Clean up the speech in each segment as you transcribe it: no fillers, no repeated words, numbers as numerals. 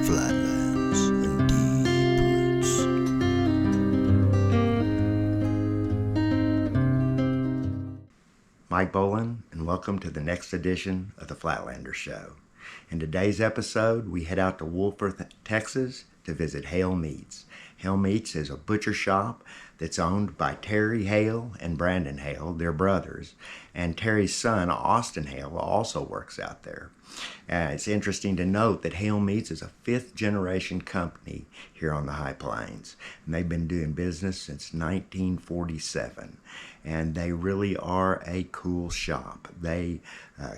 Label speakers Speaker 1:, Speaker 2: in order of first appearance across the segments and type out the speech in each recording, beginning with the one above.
Speaker 1: Flatlands and deep roots. Mike Bolin, and welcome to the next edition of the Flatlanders Show. In today's episode, we head out to Wolfforth, Texas to visit Hale Meats. Hale Meats is a butcher shop that's owned by Terry Hale and Brandon Hale, their brothers, and Terry's son, Austin Hale, also works out there. It's interesting to note that Hale Meats is a fifth-generation company here on the High Plains, and they've been doing business since 1947, and they really are a cool shop. They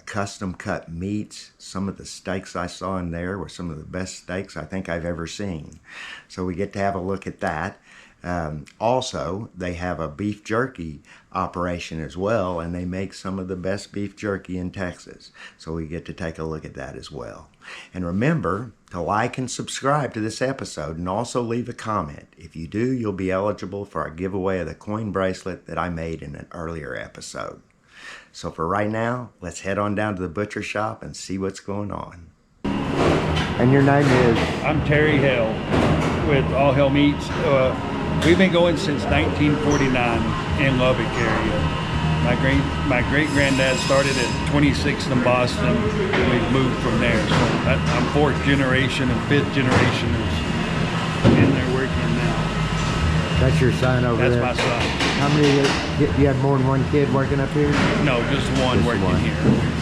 Speaker 1: custom cut meats. Some of the steaks I saw in there were some of the best steaks I think I've ever seen, so we get to have a look at that. Also, they have a beef jerky operation as well, and they make some of the best beef jerky in Texas. So we get to take a look at that as well. And remember to like and subscribe to this episode, and also leave a comment. If you do, you'll be eligible for our giveaway of the coin bracelet that I made in an earlier episode. So for right now, let's head on down to the butcher shop and see what's going on. And your name is?
Speaker 2: I'm Terry Hale with Hale Meats. We've been going since 1949 in Lubbock area. My great granddad started at 26th in Boston, and we've moved from there. So I'm fourth generation, and fifth generation is in there working now.
Speaker 1: That's your son over there?
Speaker 2: That's my son.
Speaker 1: How many, do you have more than one kid working up here?
Speaker 2: No, just one working here.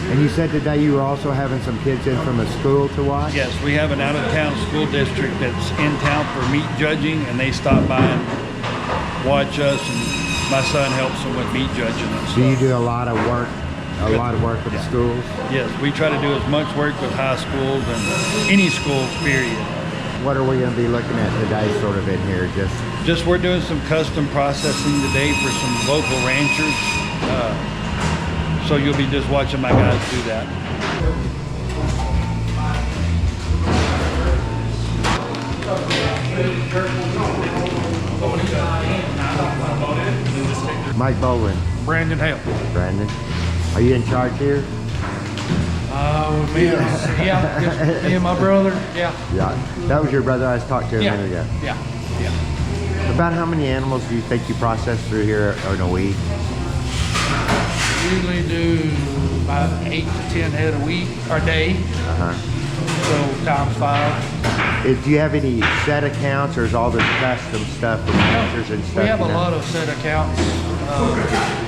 Speaker 1: And you said today you were also having some kids in from a school to watch?
Speaker 2: Yes, we have an out-of-town school district that's in town for meat judging, and they stop by and watch us, and my son helps them with meat judging and stuff.
Speaker 1: So you do a lot of work with the schools?
Speaker 2: Yes, we try to do as much work with high schools and any schools, period.
Speaker 1: What are we going to be looking at today sort of in here?
Speaker 2: Just we're doing some custom processing today for some local ranchers. So you'll be just watching my guys do that.
Speaker 1: Mike Bolin.
Speaker 2: Brandon Hale.
Speaker 1: Brandon. Are you in charge here?
Speaker 3: With me, just me and my brother, yeah.
Speaker 1: Yeah. That was your brother I was talking to a minute ago.
Speaker 3: Yeah.
Speaker 1: About how many animals do you think you process through here in a week?
Speaker 3: Usually do about 8 to 10 head a week or day. So times 5.
Speaker 1: Do you have any set accounts, or is all this custom stuff from ranchers and stuff?
Speaker 3: We have a lot of set accounts,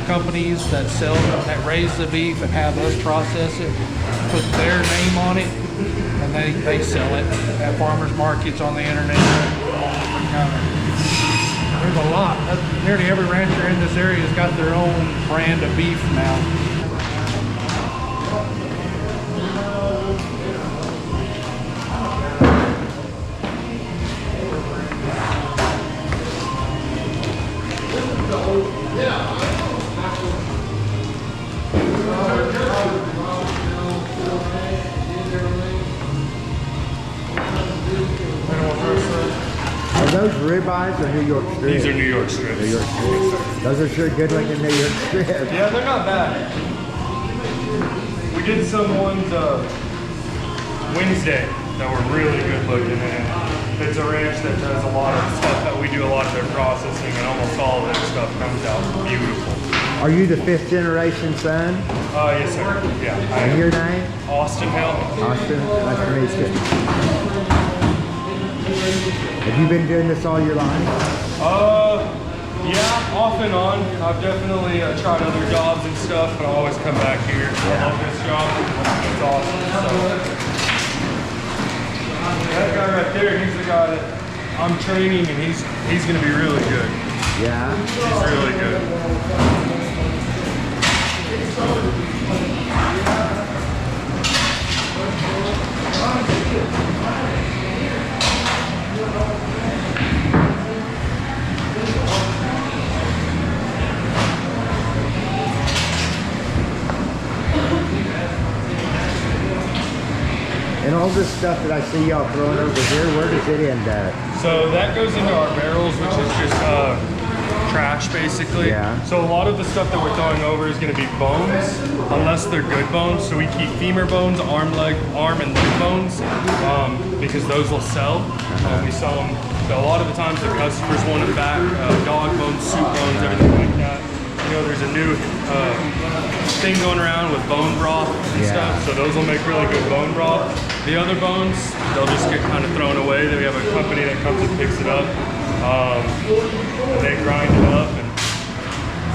Speaker 3: companies that raise the beef and have us process it, put their name on it, and they sell it at farmers markets, on the internet. There's a lot. Nearly every rancher in this area has got their own brand of beef now.
Speaker 1: Are those ribeyes or New York strips?
Speaker 2: These are New York strips.
Speaker 1: New York strips. Those are sure good looking New York strips.
Speaker 2: Yeah, they're not bad. We did some ones Wednesday that were really good looking, and it's a ranch that does a lot of stuff that we do a lot of their processing, and almost all of their stuff comes out beautiful.
Speaker 1: Are you the fifth generation son?
Speaker 2: Yes sir, yeah.
Speaker 1: And your name?
Speaker 2: Austin Hale.
Speaker 1: Austin, nice to meet you. Have you been doing this all your life?
Speaker 2: Yeah, off and on. I've definitely tried other jobs and stuff, but I always come back here. I love this job. It's awesome. So, that guy right there, he's the guy that I'm training, and he's going to be really good.
Speaker 1: Yeah?
Speaker 2: He's really good.
Speaker 1: And all this stuff that I see y'all throwing over here, where does it end up?
Speaker 2: So that goes into our barrels, which is just
Speaker 4: trash basically.
Speaker 1: Yeah.
Speaker 4: So a lot of the stuff that we're throwing over is going to be bones, unless they're good bones. So we keep femur bones, arm and leg bones, because those will sell. We sell them. So a lot of the times the customers want them back, dog bones, soup bones, everything like that. You know, there's a new thing going around with bone broth and stuff, so those will make really good bone broth. The other bones, they'll just get kind of thrown away. Then we have a company that comes and picks it up, and they grind it up. And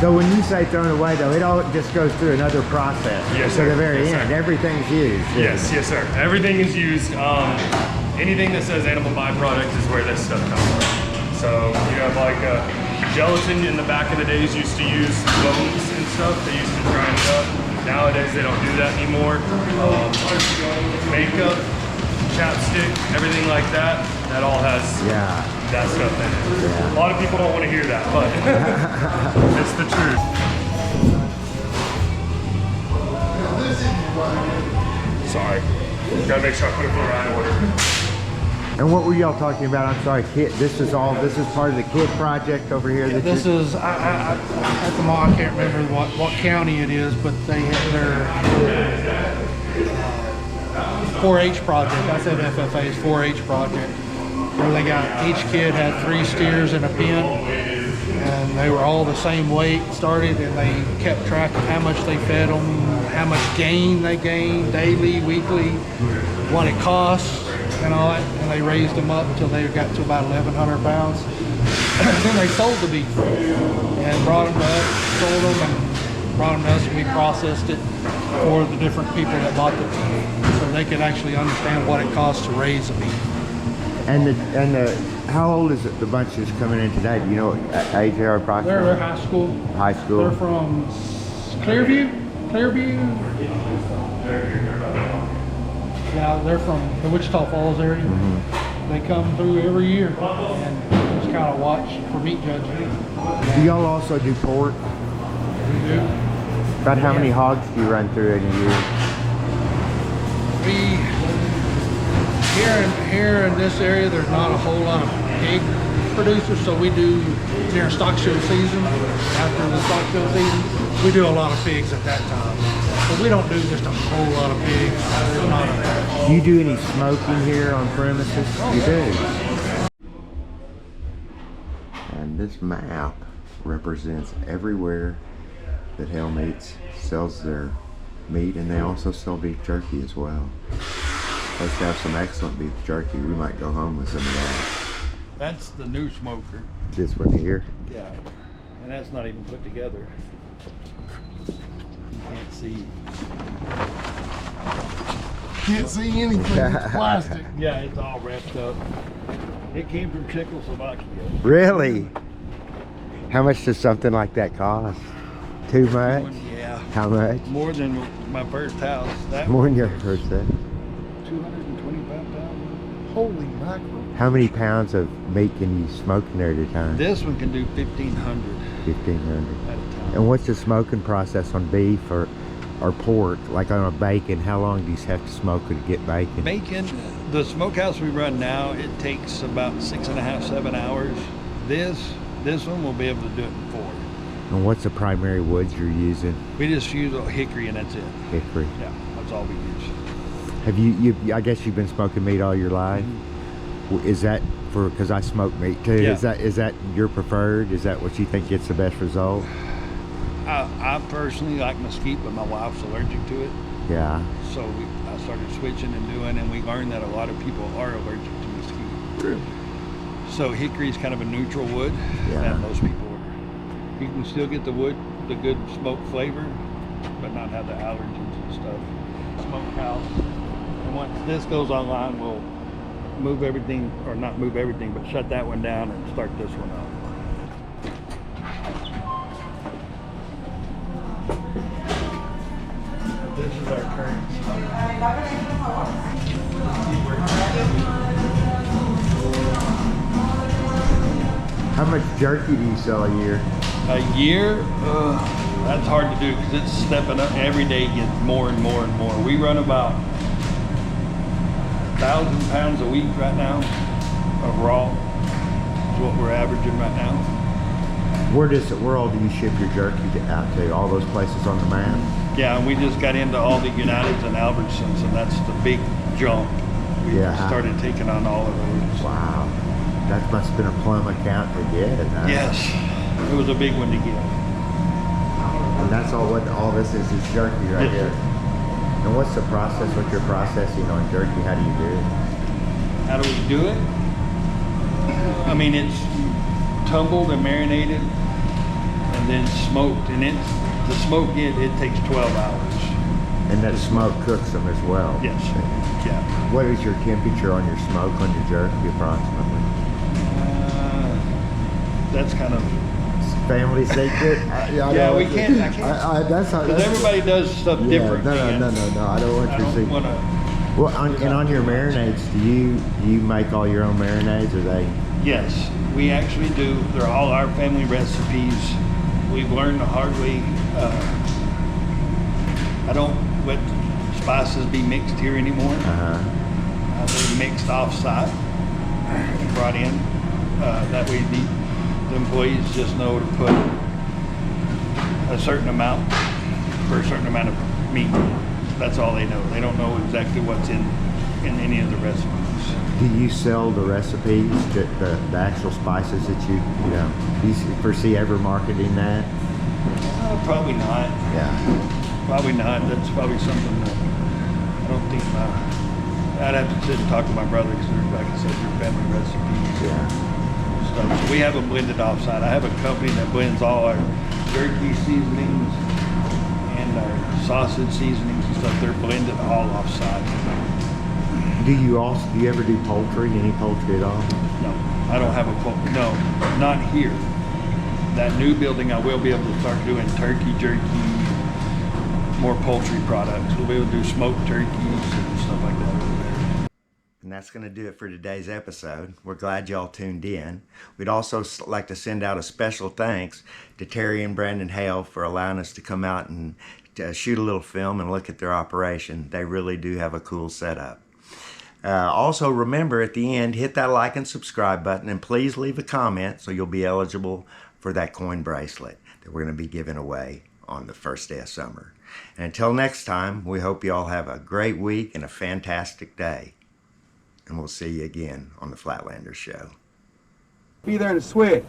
Speaker 1: So when you say thrown away, though, it all just goes through another process.
Speaker 4: Yes,
Speaker 1: to
Speaker 4: sir.
Speaker 1: the very
Speaker 4: Yes,
Speaker 1: end.
Speaker 4: sir.
Speaker 1: Everything's used.
Speaker 4: yes, sir. Everything is used. Anything that says animal byproduct is where this stuff comes from. So you have like gelatin in the back of the days used to use bones and stuff. They used to grind it up. Nowadays they don't do that anymore. Makeup, chapstick, everything like that, that all has that stuff in it. A lot of people don't want to hear that, but it's the truth. Sorry. Gotta make sure I put it in the right order.
Speaker 1: And what were y'all talking about? I'm sorry, kid. This is part of the kid project over here.
Speaker 3: Yeah, this is, at the mall, I can't remember what county it is, but they have their 4-H project. I said FFA's 4-H project, where they got, each kid had 3 steers in a pen, and they were all the same weight started, and they kept track of how much they fed them, how much gain they gained daily, weekly, what it costs, and all that, and they raised them up until they got to about 1,100 pounds. Then they sold the beef and brought them to us, sold them and brought them to us, and we processed it for the different people that bought the beef, so they could actually understand what it costs to raise a beef.
Speaker 1: And how old is it, the bunch that's coming in today? Do you know age they are approximately?
Speaker 3: They're high school.
Speaker 1: High school.
Speaker 3: They're from Clearview. Yeah, they're from the Wichita Falls area. They come through every year and just kind of watch for meat judging.
Speaker 1: Do y'all also do pork?
Speaker 3: We do.
Speaker 1: About how many hogs do you run through in a year?
Speaker 3: We here in this area, there's not a whole lot of pig producers, so we do during stock show season. After the stock show season, we do a lot of pigs at that time. But we don't do just a whole lot of pigs. There's not a,
Speaker 1: Do you do any smoking here on premises? You do. And this map represents everywhere that Hale Meats sells their meat, and they also sell beef jerky as well. Let's have some excellent beef jerky. We might go home with some of that.
Speaker 2: That's the new smoker.
Speaker 1: This one here.
Speaker 2: Yeah, and that's not even put together. You can't see.
Speaker 3: can't see anything. It's plastic.
Speaker 2: Yeah, it's all wrapped up. It came from Czechoslovakia.
Speaker 1: Really? How much does something like that cost? Too much?
Speaker 2: Yeah.
Speaker 1: How much?
Speaker 2: More than my first house. That
Speaker 1: More than your first set.
Speaker 2: 225 pounds.
Speaker 3: Holy mackerel.
Speaker 1: How many pounds of meat can you smoke in there at a time?
Speaker 2: This one can do 1,500
Speaker 1: 1,500.
Speaker 2: at a time.
Speaker 1: And what's the smoking process on beef or pork? Like on a bacon, how long do you have to smoke it to get bacon?
Speaker 2: Bacon, the smokehouse we run now, it takes about 6.5, 7 hours. This one will be able to do it in 4.
Speaker 1: And what's the primary woods you're using?
Speaker 2: We just use hickory and that's it.
Speaker 1: Hickory.
Speaker 2: Yeah, that's all we use.
Speaker 1: Have you I guess you've been smoking meat all your life? Is that because I smoke meat too?
Speaker 2: Yeah.
Speaker 1: Is that your preferred? Is that what you think gets the best result?
Speaker 2: I personally like mesquite, but my wife's allergic to it.
Speaker 1: Yeah.
Speaker 2: So I started switching and we learned that a lot of people are allergic to mesquite. So hickory is kind of a neutral wood that most people are. You can still get the wood, the good smoke flavor, but not have the allergens and stuff. Smokehouse. And once this goes online, we'll move everything, or not move everything, but shut that one down and start this one up. This is our current
Speaker 1: How much jerky do you sell a year?
Speaker 2: A year, that's hard to do because it's stepping up every day, gets more and more and more. We run about 1,000 pounds a week right now of raw, is what we're averaging right now.
Speaker 1: Where all do you ship your jerky out to? All those places on the map?
Speaker 2: Yeah, and we just got into all the Uniteds and Albertsons, and that's the big jump. We started taking on all of those.
Speaker 1: Wow. That must have been a plum account to get.
Speaker 2: Yes, it was a big one to get.
Speaker 1: And that's all this is jerky right here. And what's the process, what you're processing on jerky? How do you do it?
Speaker 2: How do we do it? I mean, it's tumbled and marinated and then smoked. And to smoke it takes 12 hours.
Speaker 1: And that smoke cooks them as well?
Speaker 2: Yes. Yeah.
Speaker 1: What is your temperature on your smoke, on your jerky approximately?
Speaker 2: That's kind of
Speaker 1: family secret.
Speaker 2: Yeah, we can't. I can't. Because everybody does stuff different.
Speaker 1: No. I don't want your secret. Well, on your marinades, do you make all your own marinades, or they?
Speaker 2: Yes, we actually do. They're all our family recipes. We've learned the hard way. I don't let spices be mixed here anymore. They're mixed off-site, brought in. That way the employees just know to put a certain amount for a certain amount of meat. That's all they know. They don't know exactly what's in any of the recipes.
Speaker 1: Do you sell the recipes, the actual spices that you do you foresee ever marketing that?
Speaker 2: Probably not.
Speaker 1: Yeah.
Speaker 2: Probably not. That's probably something that I don't think I'd have to sit and talk to my brother, because like I said, they're family recipes.
Speaker 1: Yeah.
Speaker 2: Stuff. So we have them blended offsite. I have a company that blends all our jerky seasonings and our sausage seasonings and stuff. They're blended all offsite.
Speaker 1: Do you ever do poultry? Any poultry at all?
Speaker 2: No, I don't have a poultry. No, not here. That new building, I will be able to start doing turkey jerky, more poultry products. We'll be able to do smoked turkeys and stuff like that over there.
Speaker 1: And that's going to do it for today's episode. We're glad y'all tuned in. We'd also like to send out a special thanks to Terry and Brandon Hale for allowing us to come out and shoot a little film and look at their operation. They really do have a cool setup. Also, remember at the end, hit that like and subscribe button, and please leave a comment so you'll be eligible for that coin bracelet that we're going to be giving away on the first day of summer. And until next time, we hope you all have a great week and a fantastic day. And we'll see you again on the Flatlanders Show.
Speaker 5: Be there to switch.